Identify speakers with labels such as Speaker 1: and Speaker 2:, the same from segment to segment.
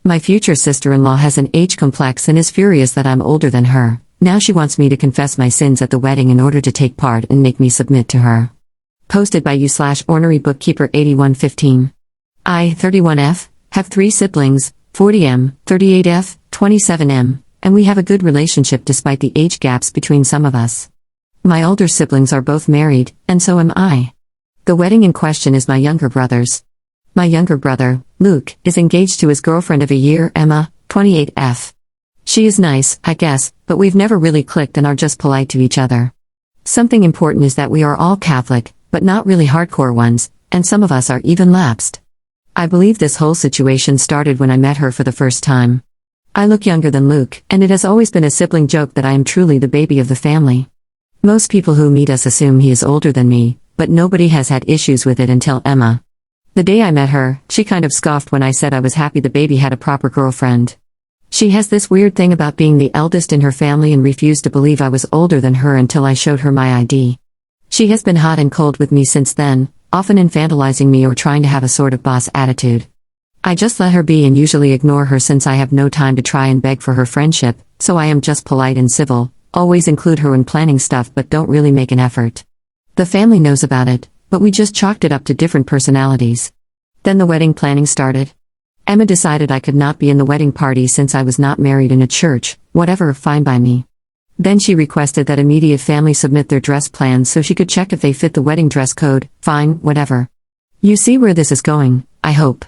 Speaker 1: My future sister-in-law has an age complex and is furious that I'm older than her. Now she wants me to confess my sins at the wedding in order to take part and make me submit to her. Posted by you/ornery bookkeeper 8115. I, 31F, have 3 siblings, 40M, 38F, 27M, and we have a good relationship despite the age gaps between some of us. My older siblings are both married, and so am I. The wedding in question is my younger brother's. My younger brother, Luke, is engaged to his girlfriend of a year, Emma, 28F. She is nice, I guess, but we've never really clicked and are just polite to each other. Something important is that we are all Catholic, but not really hardcore ones, and some of us are even lapsed. I believe this whole situation started when I met her for the first time. I look younger than Luke, and it has always been a sibling joke that I am truly the baby of the family. Most people who meet us assume he is older than me, but nobody has had issues with it until Emma. The day I met her, she kind of scoffed when I said I was happy the baby had a proper girlfriend. She has this weird thing about being the eldest in her family and refused to believe I was older than her until I showed her my ID. She has been hot and cold with me since then, often infantilizing me or trying to have a sort of boss attitude. I just let her be and usually ignore her since I have no time to try and beg for her friendship, so I am just polite and civil, always include her when planning stuff but don't really make an effort. The family knows about it, but we just chalked it up to different personalities. Then the wedding planning started. Emma decided I could not be in the wedding party since I was not married in a church, whatever, fine by me. Then she requested that immediate family submit their dress plans so she could check if they fit the wedding dress code, fine, whatever. You see where this is going, I hope.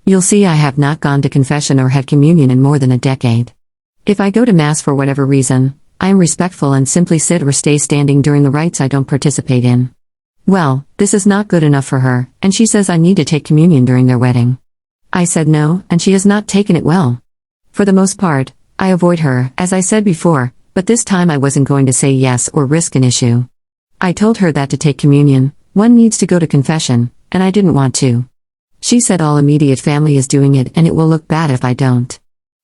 Speaker 1: You'll see I have not gone to confession or had communion in more than a decade. If I go to Mass for whatever reason, I am respectful and simply sit or stay standing during the rites I don't participate in. Well, this is not good enough for her, and she says I need to take communion during their wedding. I said no, and she has not taken it well. For the most part, I avoid her, as I said before, but this time I wasn't going to say yes or risk an issue. I told her that to take communion, one needs to go to confession, and I didn't want to. She said all immediate family is doing it and it will look bad if I don't.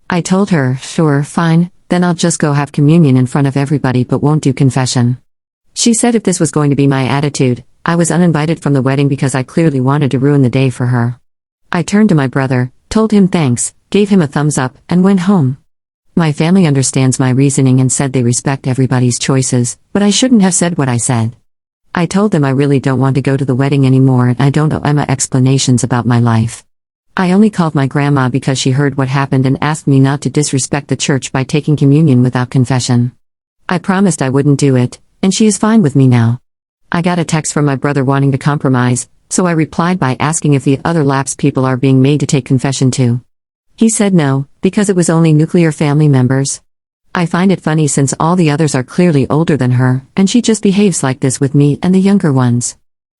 Speaker 1: I told her, sure, fine, then I'll just go have communion in front of everybody but won't do confession. She said if this was going to be my attitude, I was uninvited from the wedding because I clearly wanted to ruin the day for her. I turned to my brother, told him thanks, gave him a thumbs up, and went home. My family understands my reasoning and said they respect everybody's choices, but I shouldn't have said what I said. I told them I really don't want to go to the wedding anymore and I don't owe Emma explanations about my life. I only called my grandma because she heard what happened and asked me not to disrespect the church by taking communion without confession. I promised I wouldn't do it, and she is fine with me now. I got a text from my brother wanting to compromise, so I replied by asking if the other lapsed people are being made to take confession too. He said no, because it was only nuclear family members. I find it funny since all the others are clearly older than her, and she just behaves like this with me and the younger ones.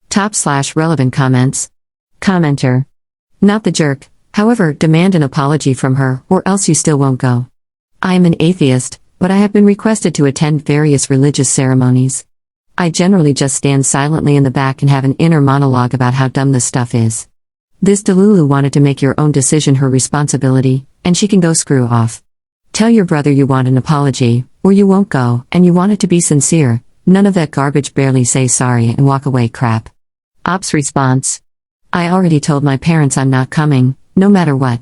Speaker 1: Top/relevant comments. Commenter. Not the jerk, however, demand an apology from her, or else you still won't go. I am an atheist, but I have been requested to attend various religious ceremonies. I generally just stand silently in the back and have an inner monologue about how dumb this stuff is. This Delulu wanted to make your own decision her responsibility, and she can go screw off. Tell your brother you want an apology, or you won't go, and you want it to be sincere, none of that garbage barely say sorry and walk away crap. Ops response. I already told my parents I'm not coming, no matter what.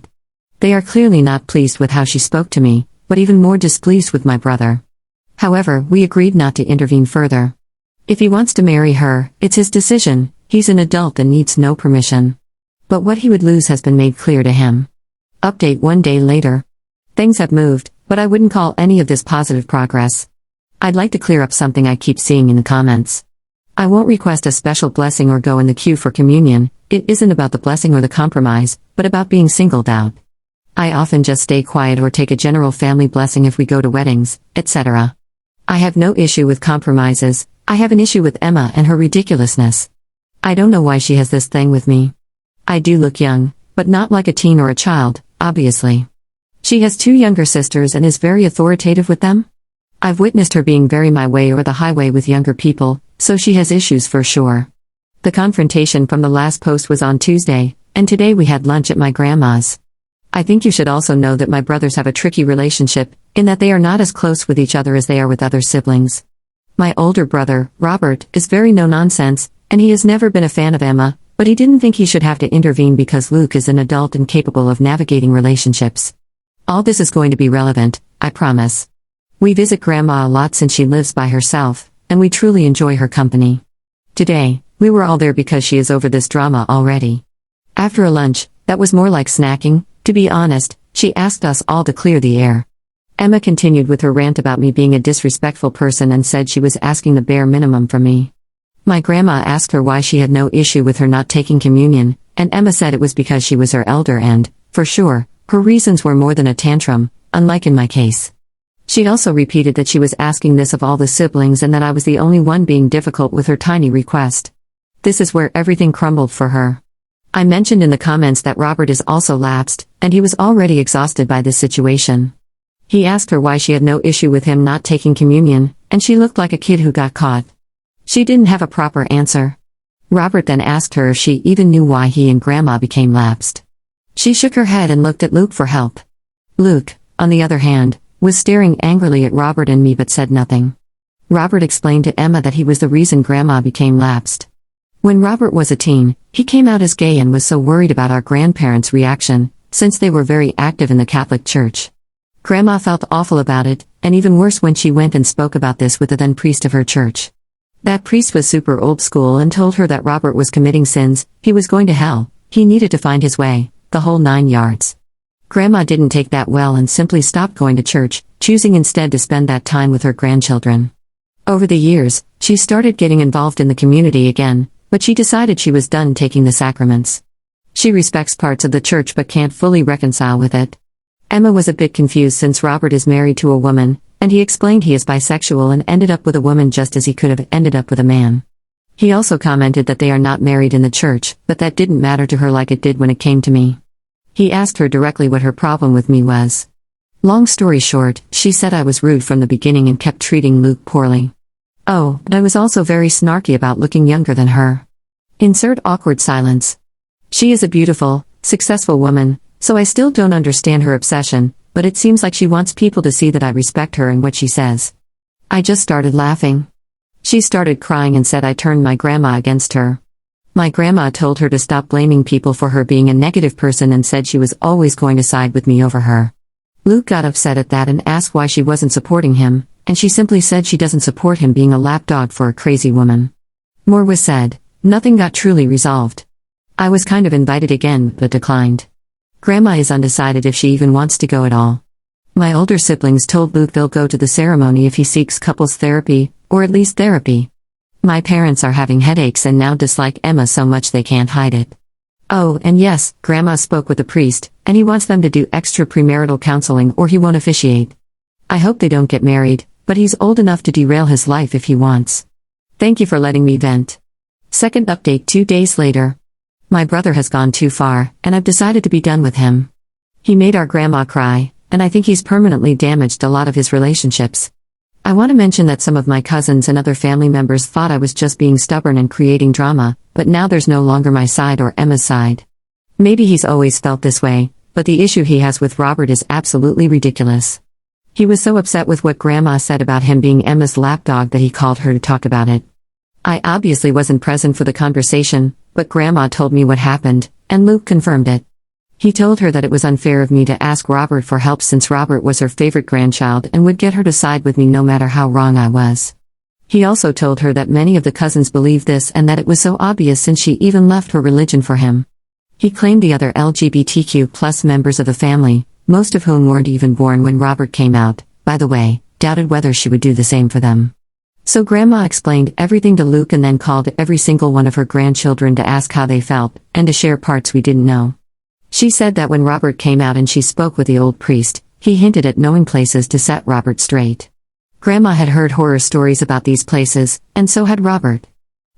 Speaker 1: They are clearly not pleased with how she spoke to me, but even more displeased with my brother. However, we agreed not to intervene further. If he wants to marry her, it's his decision, he's an adult and needs no permission. But what he would lose has been made clear to him. Update 1 day later. Things have moved, but I wouldn't call any of this positive progress. I'd like to clear up something I keep seeing in the comments. I won't request a special blessing or go in the queue for communion. It isn't about the blessing or the compromise, but about being singled out. I often just stay quiet or take a general family blessing if we go to weddings, etc. I have no issue with compromises, I have an issue with Emma and her ridiculousness. I don't know why she has this thing with me. I do look young, but not like a teen or a child, obviously. She has 2 younger sisters and is very authoritative with them. I've witnessed her being very my way or the highway with younger people, so she has issues for sure. The confrontation from the last post was on Tuesday, and today we had lunch at my grandma's. I think you should also know that my brothers have a tricky relationship, in that they are not as close with each other as they are with other siblings. My older brother, Robert, is very no-nonsense, and he has never been a fan of Emma, but he didn't think he should have to intervene because Luke is an adult and capable of navigating relationships. All this is going to be relevant, I promise. We visit Grandma a lot since she lives by herself, and we truly enjoy her company. Today, we were all there because she is over this drama already. After a lunch, that was more like snacking, to be honest, she asked us all to clear the air. Emma continued with her rant about me being a disrespectful person and said she was asking the bare minimum from me. My grandma asked her why she had no issue with her not taking communion, and Emma said it was because she was her elder and, for sure, her reasons were more than a tantrum, unlike in my case. She also repeated that she was asking this of all the siblings and that I was the only one being difficult with her tiny request. This is where everything crumbled for her. I mentioned in the comments that Robert is also lapsed, and he was already exhausted by this situation. He asked her why she had no issue with him not taking communion, and she looked like a kid who got caught. She didn't have a proper answer. Robert then asked her if she even knew why he and Grandma became lapsed. She shook her head and looked at Luke for help. Luke, on the other hand, was staring angrily at Robert and me but said nothing. Robert explained to Emma that he was the reason Grandma became lapsed. When Robert was a teen, he came out as gay and was so worried about our grandparents' reaction, since they were very active in the Catholic Church. Grandma felt awful about it, and even worse when she went and spoke about this with the then priest of her church. That priest was super old school and told her that Robert was committing sins, he was going to hell, he needed to find his way, the whole 9 yards. Grandma didn't take that well and simply stopped going to church, choosing instead to spend that time with her grandchildren. Over the years, she started getting involved in the community again, but she decided she was done taking the sacraments. She respects parts of the church but can't fully reconcile with it. Emma was a bit confused since Robert is married to a woman, and he explained he is bisexual and ended up with a woman just as he could have ended up with a man. He also commented that they are not married in the church, but that didn't matter to her like it did when it came to me. He asked her directly what her problem with me was. Long story short, she said I was rude from the beginning and kept treating Luke poorly. Oh, but I was also very snarky about looking younger than her. Insert awkward silence. She is a beautiful, successful woman, so I still don't understand her obsession, but it seems like she wants people to see that I respect her and what she says. I just started laughing. She started crying and said I turned my grandma against her. My grandma told her to stop blaming people for her being a negative person and said she was always going to side with me over her. Luke got upset at that and asked why she wasn't supporting him, and she simply said she doesn't support him being a lapdog for a crazy woman. More was said. Nothing got truly resolved. I was kind of invited again, but declined. Grandma is undecided if she even wants to go at all. My older siblings told Luke they'll go to the ceremony if he seeks couples therapy, or at least therapy. My parents are having headaches and now dislike Emma so much they can't hide it. Oh, and yes, Grandma spoke with the priest, and he wants them to do extra premarital counseling or he won't officiate. I hope they don't get married, but he's old enough to derail his life if he wants. Thank you for letting me vent. Second update 2 days later. My brother has gone too far, and I've decided to be done with him. He made our grandma cry, and I think he's permanently damaged a lot of his relationships. I want to mention that some of my cousins and other family members thought I was just being stubborn and creating drama, but now there's no longer my side or Emma's side. Maybe he's always felt this way, but the issue he has with Robert is absolutely ridiculous. He was so upset with what Grandma said about him being Emma's lapdog that he called her to talk about it. I obviously wasn't present for the conversation, but Grandma told me what happened, and Luke confirmed it. He told her that it was unfair of me to ask Robert for help since Robert was her favorite grandchild and would get her to side with me no matter how wrong I was. He also told her that many of the cousins believed this and that it was so obvious since she even left her religion for him. He claimed the other LGBTQ+ members of the family, most of whom weren't even born when Robert came out, by the way, doubted whether she would do the same for them. So Grandma explained everything to Luke and then called every single one of her grandchildren to ask how they felt, and to share parts we didn't know. She said that when Robert came out and she spoke with the old priest, he hinted at knowing places to set Robert straight. Grandma had heard horror stories about these places, and so had Robert.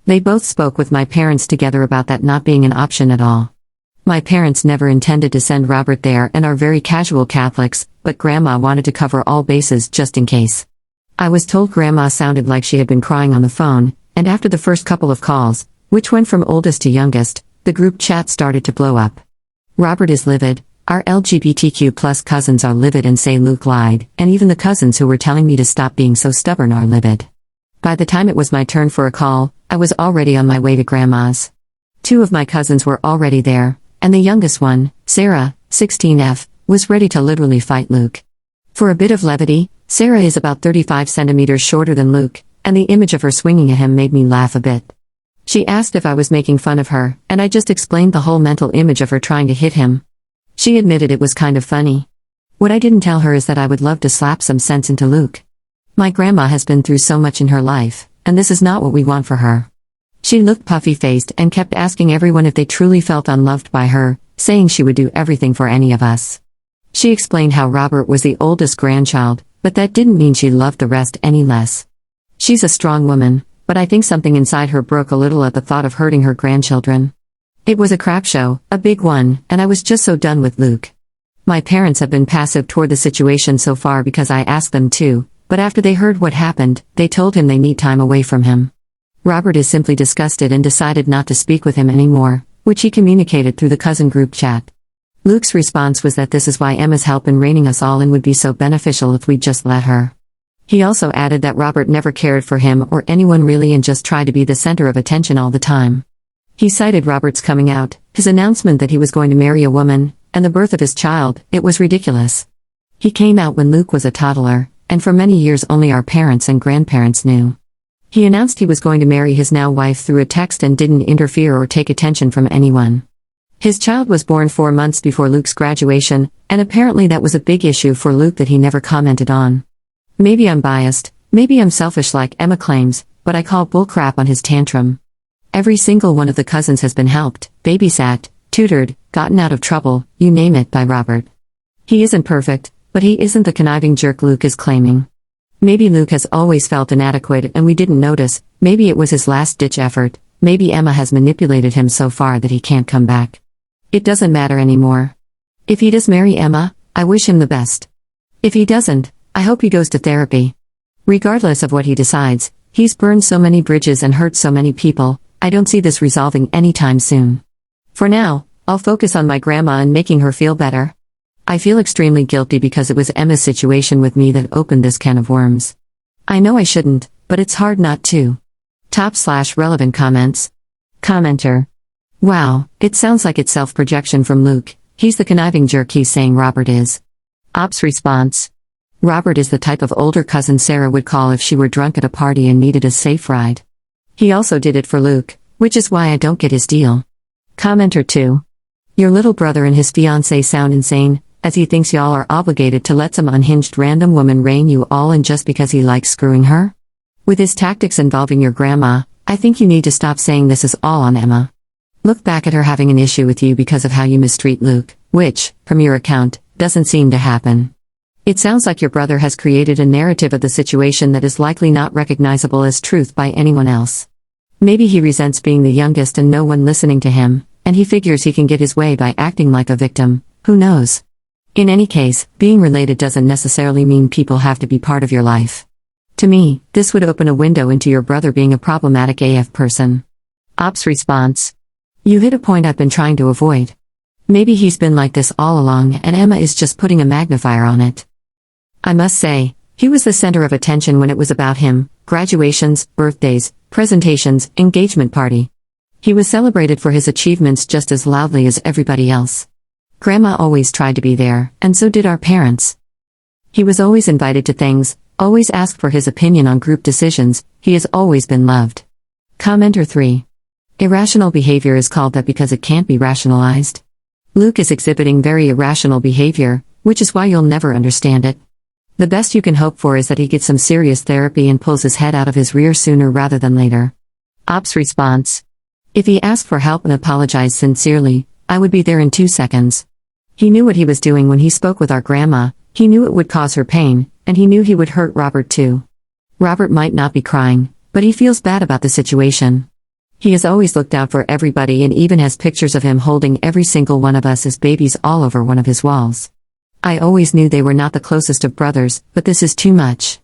Speaker 1: They both spoke with my parents together about that not being an option at all. My parents never intended to send Robert there and are very casual Catholics, but Grandma wanted to cover all bases just in case. I was told Grandma sounded like she had been crying on the phone, and after the first couple of calls, which went from oldest to youngest, the group chat started to blow up. Robert is livid, our LGBTQ+ cousins are livid and say Luke lied, and even the cousins who were telling me to stop being so stubborn are livid. By the time it was my turn for a call, I was already on my way to Grandma's. Two of my cousins were already there, and the youngest one, Sarah, 16F, was ready to literally fight Luke. For a bit of levity, Sarah is about 35 centimeters shorter than Luke, and the image of her swinging at him made me laugh a bit. She asked if I was making fun of her, and I just explained the whole mental image of her trying to hit him. She admitted it was kind of funny. What I didn't tell her is that I would love to slap some sense into Luke. My grandma has been through so much in her life, and this is not what we want for her. She looked puffy-faced and kept asking everyone if they truly felt unloved by her, saying she would do everything for any of us. She explained how Robert was the oldest grandchild, but that didn't mean she loved the rest any less. She's a strong woman, but I think something inside her broke a little at the thought of hurting her grandchildren. It was a crap show, a big one, and I was just so done with Luke. My parents have been passive toward the situation so far because I asked them to, but after they heard what happened, they told him they need time away from him. Robert is simply disgusted and decided not to speak with him anymore, which he communicated through the cousin group chat. Luke's response was that this is why Emma's help in reining us all in would be so beneficial if we'd just let her. He also added that Robert never cared for him or anyone really and just tried to be the center of attention all the time. He cited Robert's coming out, his announcement that he was going to marry a woman, and the birth of his child. It was ridiculous. He came out when Luke was a toddler, and for many years only our parents and grandparents knew. He announced he was going to marry his now wife through a text and didn't interfere or take attention from anyone. His child was born 4 months before Luke's graduation, and apparently that was a big issue for Luke that he never commented on. Maybe I'm biased, maybe I'm selfish like Emma claims, but I call bullcrap on his tantrum. Every single one of the cousins has been helped, babysat, tutored, gotten out of trouble, you name it, by Robert. He isn't perfect, but he isn't the conniving jerk Luke is claiming. Maybe Luke has always felt inadequate and we didn't notice, maybe it was his last-ditch effort, maybe Emma has manipulated him so far that he can't come back. It doesn't matter anymore. If he does marry Emma, I wish him the best. If he doesn't, I hope he goes to therapy. Regardless of what he decides, he's burned so many bridges and hurt so many people, I don't see this resolving anytime soon. For now, I'll focus on my grandma and making her feel better. I feel extremely guilty because it was Emma's situation with me that opened this can of worms. I know I shouldn't, but it's hard not to. /relevant comments. Commenter. Wow, it sounds like it's self-projection from Luke. He's the conniving jerk he's saying Robert is. Ops response. Robert is the type of older cousin Sarah would call if she were drunk at a party and needed a safe ride. He also did it for Luke, which is why I don't get his deal. Commenter 2. Your little brother and his fiancée sound insane, as he thinks y'all are obligated to let some unhinged random woman rein you all in just because he likes screwing her? With his tactics involving your grandma, I think you need to stop saying this is all on Emma. Look back at her having an issue with you because of how you mistreat Luke, which, from your account, doesn't seem to happen. It sounds like your brother has created a narrative of the situation that is likely not recognizable as truth by anyone else. Maybe he resents being the youngest and no one listening to him, and he figures he can get his way by acting like a victim, who knows? In any case, being related doesn't necessarily mean people have to be part of your life. To me, this would open a window into your brother being a problematic AF person. Ops response. You hit a point I've been trying to avoid. Maybe he's been like this all along and Emma is just putting a magnifier on it. I must say, he was the center of attention when it was about him, graduations, birthdays, presentations, engagement party. He was celebrated for his achievements just as loudly as everybody else. Grandma always tried to be there, and so did our parents. He was always invited to things, always asked for his opinion on group decisions, he has always been loved. Commenter 3. Irrational behavior is called that because it can't be rationalized. Luke is exhibiting very irrational behavior, which is why you'll never understand it. The best you can hope for is that he gets some serious therapy and pulls his head out of his rear sooner rather than later. Ops response. If he asked for help and apologized sincerely, I would be there in 2 seconds. He knew what he was doing when he spoke with our grandma, he knew it would cause her pain, and he knew he would hurt Robert too. Robert might not be crying, but he feels bad about the situation. He has always looked out for everybody and even has pictures of him holding every single one of us as babies all over one of his walls. I always knew they were not the closest of brothers, but this is too much.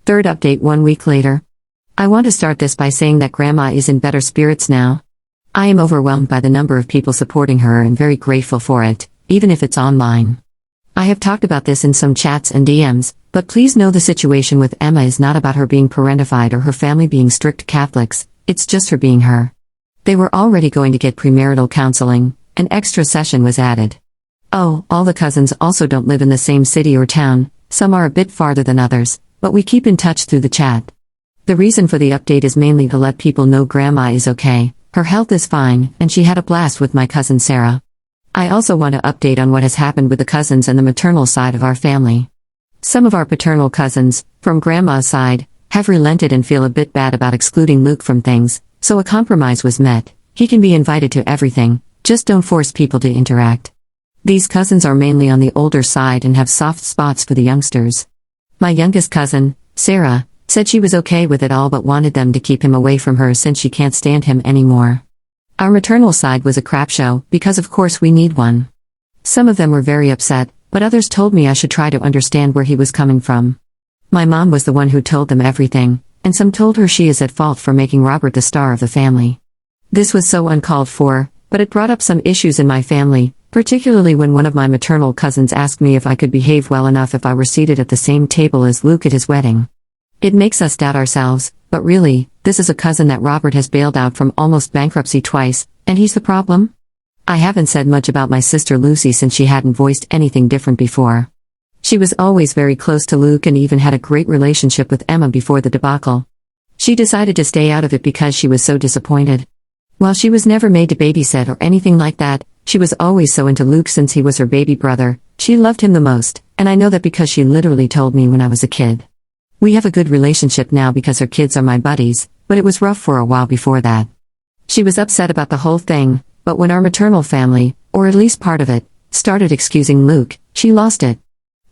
Speaker 1: Third update 1 week later. I want to start this by saying that Grandma is in better spirits now. I am overwhelmed by the number of people supporting her and very grateful for it, even if it's online. I have talked about this in some chats and DMs, but please know the situation with Emma is not about her being parentified or her family being strict Catholics, it's just her being her. They were already going to get premarital counseling. An extra session was added. Oh, all the cousins also don't live in the same city or town, some are a bit farther than others, but we keep in touch through the chat. The reason for the update is mainly to let people know Grandma is okay, her health is fine, and she had a blast with my cousin Sarah. I also want to update on what has happened with the cousins and the maternal side of our family. Some of our paternal cousins, from Grandma's side, have relented and feel a bit bad about excluding Luke from things, so a compromise was met. He can be invited to everything, just don't force people to interact. These cousins are mainly on the older side and have soft spots for the youngsters. My youngest cousin, Sarah, said she was okay with it all but wanted them to keep him away from her since she can't stand him anymore. Our maternal side was a crap show, because of course we need one. Some of them were very upset, but others told me I should try to understand where he was coming from. My mom was the one who told them everything, and some told her she is at fault for making Robert the star of the family. This was so uncalled for, but it brought up some issues in my family, particularly when one of my maternal cousins asked me if I could behave well enough if I were seated at the same table as Luke at his wedding. It makes us doubt ourselves, but really, this is a cousin that Robert has bailed out from almost bankruptcy twice, and he's the problem? I haven't said much about my sister Lucy since she hadn't voiced anything different before. She was always very close to Luke and even had a great relationship with Emma before the debacle. She decided to stay out of it because she was so disappointed. While she was never made to babysit or anything like that, she was always so into Luke since he was her baby brother. She loved him the most, and I know that because she literally told me when I was a kid. We have a good relationship now because her kids are my buddies, but it was rough for a while before that. She was upset about the whole thing, but when our maternal family, or at least part of it, started excusing Luke, she lost it.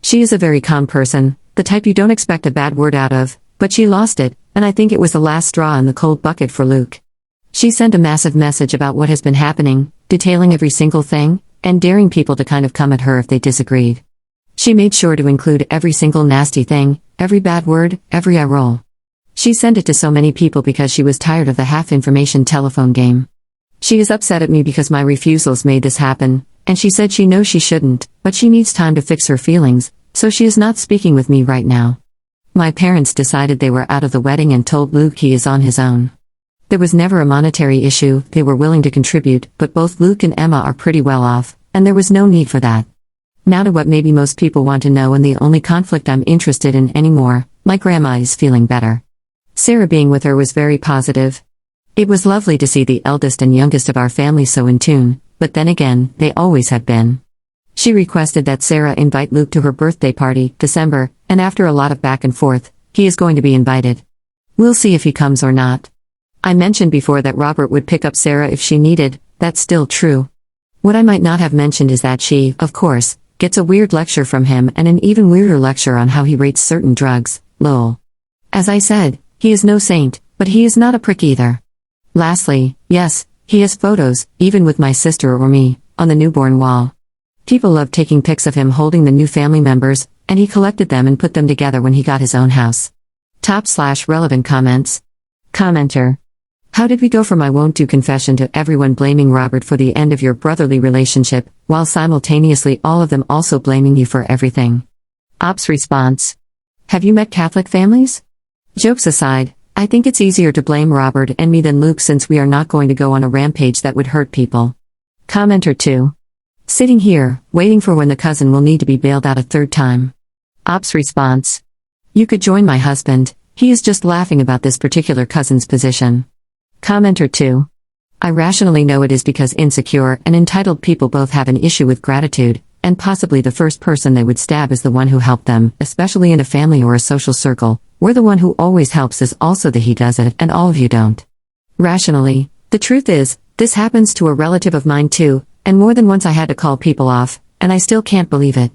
Speaker 1: She is a very calm person, the type you don't expect a bad word out of, but she lost it, and I think it was the last straw in the cold bucket for Luke. She sent a massive message about what has been happening, detailing every single thing, and daring people to kind of come at her if they disagreed. She made sure to include every single nasty thing, every bad word, every eye roll. She sent it to so many people because she was tired of the half-information telephone game. She is upset at me because my refusals made this happen, and she said she knows she shouldn't, but she needs time to fix her feelings, so she is not speaking with me right now. My parents decided they were out of the wedding and told Luke he is on his own. There was never a monetary issue, they were willing to contribute, but both Luke and Emma are pretty well off, and there was no need for that. Now to what maybe most people want to know and the only conflict I'm interested in anymore. My grandma is feeling better. Sarah being with her was very positive. It was lovely to see the eldest and youngest of our family so in tune, but then again, they always have been. She requested that Sarah invite Luke to her birthday party, December, and after a lot of back and forth, he is going to be invited. We'll see if he comes or not. I mentioned before that Robert would pick up Sarah if she needed, that's still true. What I might not have mentioned is that she, of course, gets a weird lecture from him and an even weirder lecture on how he rates certain drugs, lol. As I said, he is no saint, but he is not a prick either. Lastly, yes, he has photos, even with my sister or me, on the newborn wall. People love taking pics of him holding the new family members, and he collected them and put them together when he got his own house. Top/relevant comments. Commenter. How did we go from I won't do confession to everyone blaming Robert for the end of your brotherly relationship, while simultaneously all of them also blaming you for everything? Ops response. Have you met Catholic families? Jokes aside, I think it's easier to blame Robert and me than Luke since we are not going to go on a rampage that would hurt people. Commenter 2. Sitting here, waiting for when the cousin will need to be bailed out a third time. Ops response. You could join my husband, he is just laughing about this particular cousin's position. Commenter 2. I rationally know it is because insecure and entitled people both have an issue with gratitude, and possibly the first person they would stab is the one who helped them, especially in a family or a social circle, where the one who always helps is also the he does it and all of you don't. Rationally, the truth is, this happens to a relative of mine too, and more than once I had to call people off, and I still can't believe it.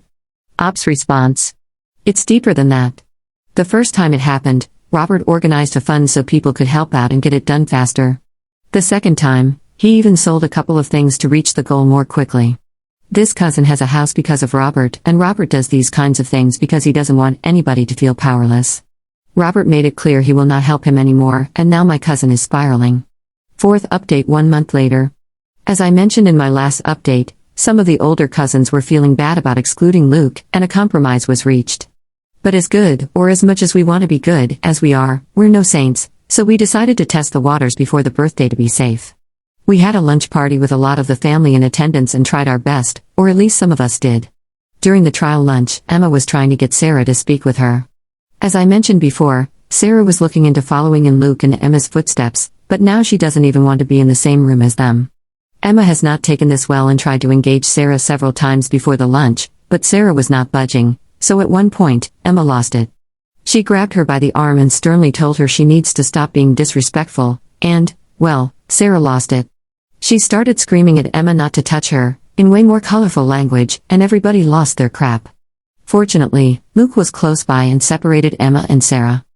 Speaker 1: Ops response. It's deeper than that. The first time it happened, Robert organized a fund so people could help out and get it done faster. The second time, he even sold a couple of things to reach the goal more quickly. This cousin has a house because of Robert, and Robert does these kinds of things because he doesn't want anybody to feel powerless. Robert made it clear he will not help him anymore, and now my cousin is spiraling. Fourth update 1 month later. As I mentioned in my last update, some of the older cousins were feeling bad about excluding Luke, and a compromise was reached. But as good, or as much as we want to be good, as we are, we're no saints, so we decided to test the waters before the birthday to be safe. We had a lunch party with a lot of the family in attendance and tried our best, or at least some of us did. During the trial lunch, Emma was trying to get Sarah to speak with her. As I mentioned before, Sarah was looking into following in Luke and Emma's footsteps, but now she doesn't even want to be in the same room as them. Emma has not taken this well and tried to engage Sarah several times before the lunch, but Sarah was not budging, so at one point, Emma lost it. She grabbed her by the arm and sternly told her she needs to stop being disrespectful, and, well, Sarah lost it. She started screaming at Emma not to touch her, in way more colorful language, and everybody lost their crap. Fortunately, Luke was close by and separated Emma and Sarah.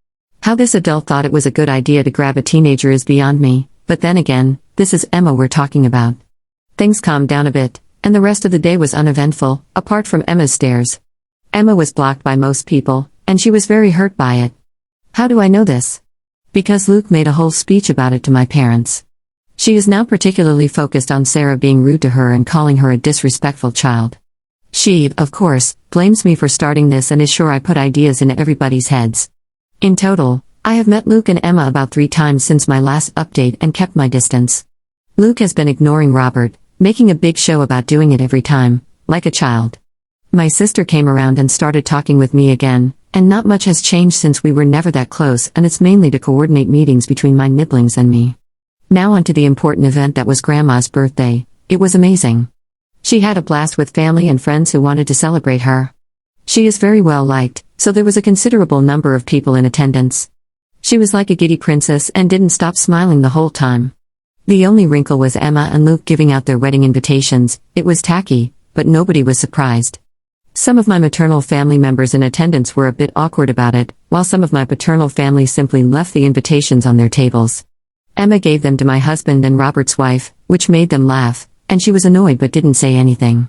Speaker 1: How this adult thought it was a good idea to grab a teenager is beyond me, but then again, this is Emma we're talking about. Things calmed down a bit, and the rest of the day was uneventful, apart from Emma's stares. Emma was blocked by most people, and she was very hurt by it. How do I know this? Because Luke made a whole speech about it to my parents. She is now particularly focused on Sarah being rude to her and calling her a disrespectful child. She, of course, blames me for starting this and is sure I put ideas in everybody's heads. In total, I have met Luke and Emma about 3 times since my last update and kept my distance. Luke has been ignoring Robert, making a big show about doing it every time, like a child. My sister came around and started talking with me again, and not much has changed since we were never that close, and it's mainly to coordinate meetings between my nibblings and me. Now on to the important event that was Grandma's birthday. It was amazing. She had a blast with family and friends who wanted to celebrate her. She is very well liked, so there was a considerable number of people in attendance. She was like a giddy princess and didn't stop smiling the whole time. The only wrinkle was Emma and Luke giving out their wedding invitations. It was tacky, but nobody was surprised. Some of my maternal family members in attendance were a bit awkward about it, while some of my paternal family simply left the invitations on their tables. Emma gave them to my husband and Robert's wife, which made them laugh, and she was annoyed but didn't say anything.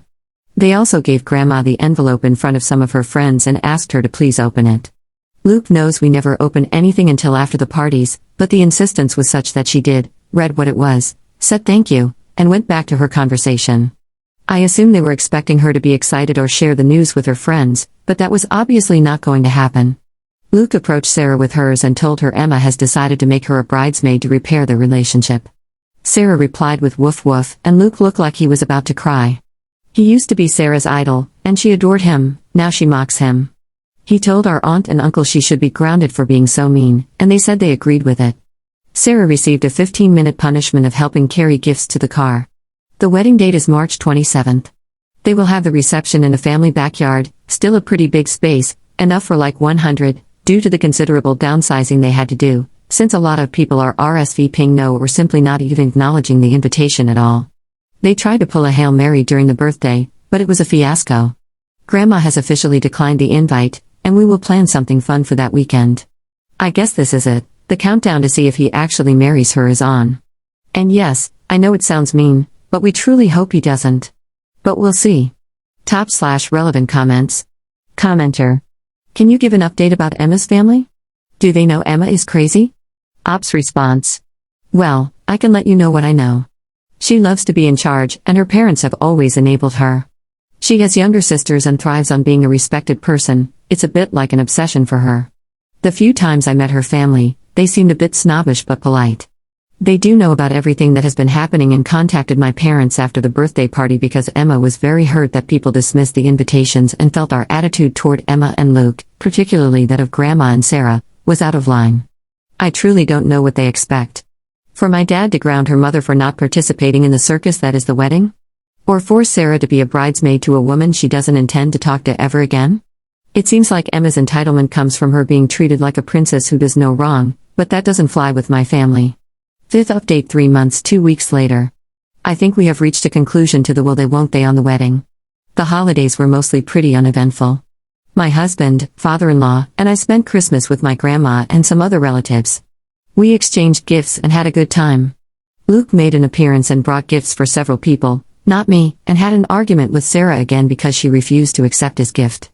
Speaker 1: They also gave Grandma the envelope in front of some of her friends and asked her to please open it. Luke knows we never open anything until after the parties, but the insistence was such that she did, read what it was, said thank you, and went back to her conversation. I assume they were expecting her to be excited or share the news with her friends, but that was obviously not going to happen. Luke approached Sarah with hers and told her Emma has decided to make her a bridesmaid to repair their relationship. Sarah replied with woof woof, and Luke looked like he was about to cry. He used to be Sarah's idol, and she adored him, now she mocks him. He told our aunt and uncle she should be grounded for being so mean, and they said they agreed with it. Sarah received a 15-minute punishment of helping carry gifts to the car. The wedding date is March 27th. They will have the reception in a family backyard, still a pretty big space, enough for like 100, due to the considerable downsizing they had to do, since a lot of people are RSVPing no or simply not even acknowledging the invitation at all. They tried to pull a Hail Mary during the birthday, but it was a fiasco. Grandma has officially declined the invite, and we will plan something fun for that weekend. I guess this is it, the countdown to see if he actually marries her is on. And yes, I know it sounds mean, but we truly hope he doesn't. But we'll see. Top/relevant comments. Commenter. Can you give an update about Emma's family? Do they know Emma is crazy? Ops response. Well, I can let you know what I know. She loves to be in charge, and her parents have always enabled her. She has younger sisters and thrives on being a respected person. It's a bit like an obsession for her. The few times I met her family, they seemed a bit snobbish but polite. They do know about everything that has been happening and contacted my parents after the birthday party because Emma was very hurt that people dismissed the invitations and felt our attitude toward Emma and Luke, particularly that of Grandma and Sarah, was out of line. I truly don't know what they expect. For my dad to ground her mother for not participating in the circus that is the wedding? Or force Sarah to be a bridesmaid to a woman she doesn't intend to talk to ever again? It seems like Emma's entitlement comes from her being treated like a princess who does no wrong, but that doesn't fly with my family. 5th update 3 months 2 weeks later. I think we have reached a conclusion to the will they won't they on the wedding. The holidays were mostly pretty uneventful. My husband, father-in-law, and I spent Christmas with my grandma and some other relatives. We exchanged gifts and had a good time. Luke made an appearance and brought gifts for several people, not me, and had an argument with Sarah again because she refused to accept his gift.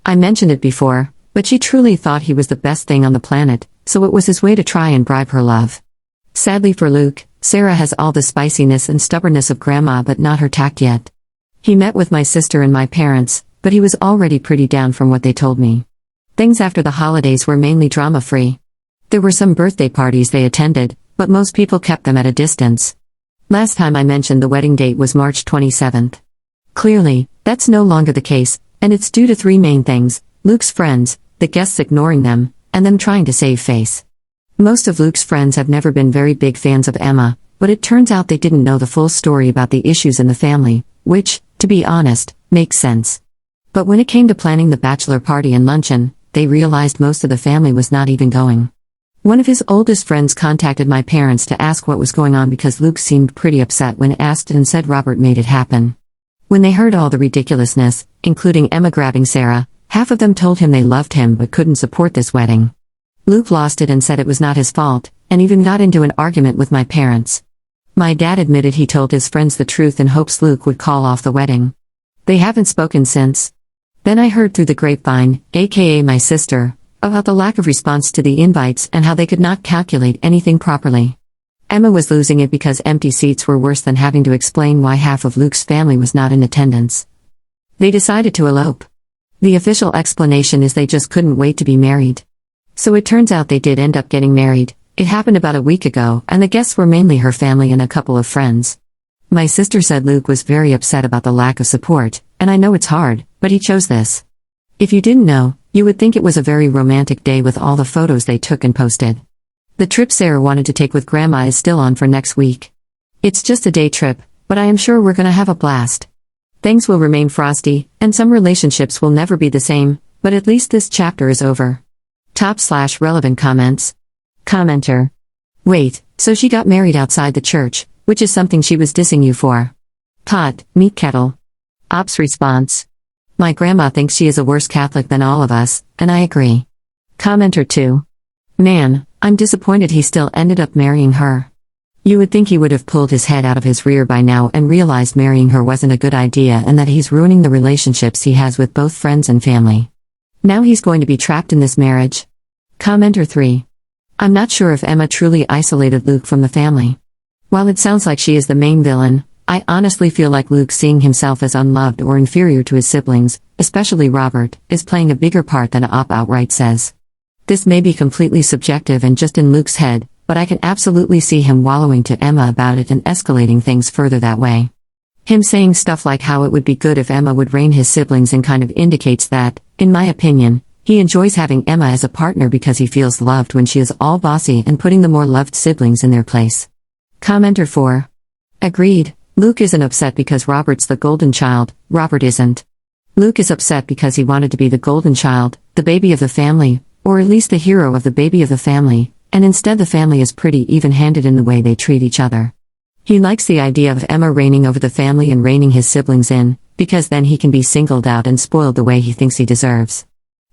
Speaker 1: I mentioned it before, but she truly thought he was the best thing on the planet, so it was his way to try and bribe her love. Sadly for Luke, Sarah has all the spiciness and stubbornness of Grandma but not her tact yet. He met with my sister and my parents, but he was already pretty down from what they told me. Things after the holidays were mainly drama-free. There were some birthday parties they attended, but most people kept them at a distance. Last time I mentioned the wedding date was March 27th. Clearly, that's no longer the case, and it's due to three main things: Luke's friends, the guests ignoring them, and them trying to save face. Most of Luke's friends have never been very big fans of Emma, but it turns out they didn't know the full story about the issues in the family, which, to be honest, makes sense. But when it came to planning the bachelor party and luncheon, they realized most of the family was not even going. One of his oldest friends contacted my parents to ask what was going on because Luke seemed pretty upset when asked and said Robert made it happen. When they heard all the ridiculousness, including Emma grabbing Sarah, half of them told him they loved him but couldn't support this wedding. Luke lost it and said it was not his fault, and even got into an argument with my parents. My dad admitted he told his friends the truth in hopes Luke would call off the wedding. They haven't spoken since. Then I heard through the grapevine, aka my sister, about the lack of response to the invites and how they could not calculate anything properly. Emma was losing it because empty seats were worse than having to explain why half of Luke's family was not in attendance. They decided to elope. The official explanation is they just couldn't wait to be married. So it turns out they did end up getting married. It happened about a week ago, and the guests were mainly her family and a couple of friends. My sister said Luke was very upset about the lack of support, and I know it's hard, but he chose this. If you didn't know, you would think it was a very romantic day with all the photos they took and posted. The trip Sarah wanted to take with Grandma is still on for next week. It's just a day trip, but I am sure we're gonna have a blast. Things will remain frosty, and some relationships will never be the same, but at least this chapter is over. Top/relevant comments. Commenter. Wait, so she got married outside the church, which is something she was dissing you for. Pot, meat kettle. Ops response. My grandma thinks she is a worse Catholic than all of us, and I agree. Commenter 2. Man, I'm disappointed he still ended up marrying her. You would think he would have pulled his head out of his rear by now and realized marrying her wasn't a good idea and that he's ruining the relationships he has with both friends and family. Now he's going to be trapped in this marriage. Commenter 3. I'm not sure if Emma truly isolated Luke from the family. While it sounds like she is the main villain, I honestly feel like Luke seeing himself as unloved or inferior to his siblings, especially Robert, is playing a bigger part than Op outright says. This may be completely subjective and just in Luke's head, but I can absolutely see him wallowing to Emma about it and escalating things further that way. Him saying stuff like how it would be good if Emma would rein his siblings in kind of indicates that, in my opinion, he enjoys having Emma as a partner because he feels loved when she is all bossy and putting the more loved siblings in their place. Commenter 4. Agreed. Luke isn't upset because Robert's the golden child, Robert isn't. Luke is upset because he wanted to be the golden child, the baby of the family, or at least the hero of the baby of the family, and instead the family is pretty even-handed in the way they treat each other. He likes the idea of Emma reigning over the family and reining his siblings in, because then he can be singled out and spoiled the way he thinks he deserves.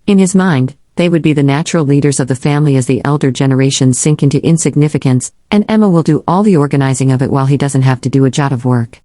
Speaker 1: In his mind, they would be the natural leaders of the family as the elder generations sink into insignificance, and Emma will do all the organizing of it while he doesn't have to do a jot of work.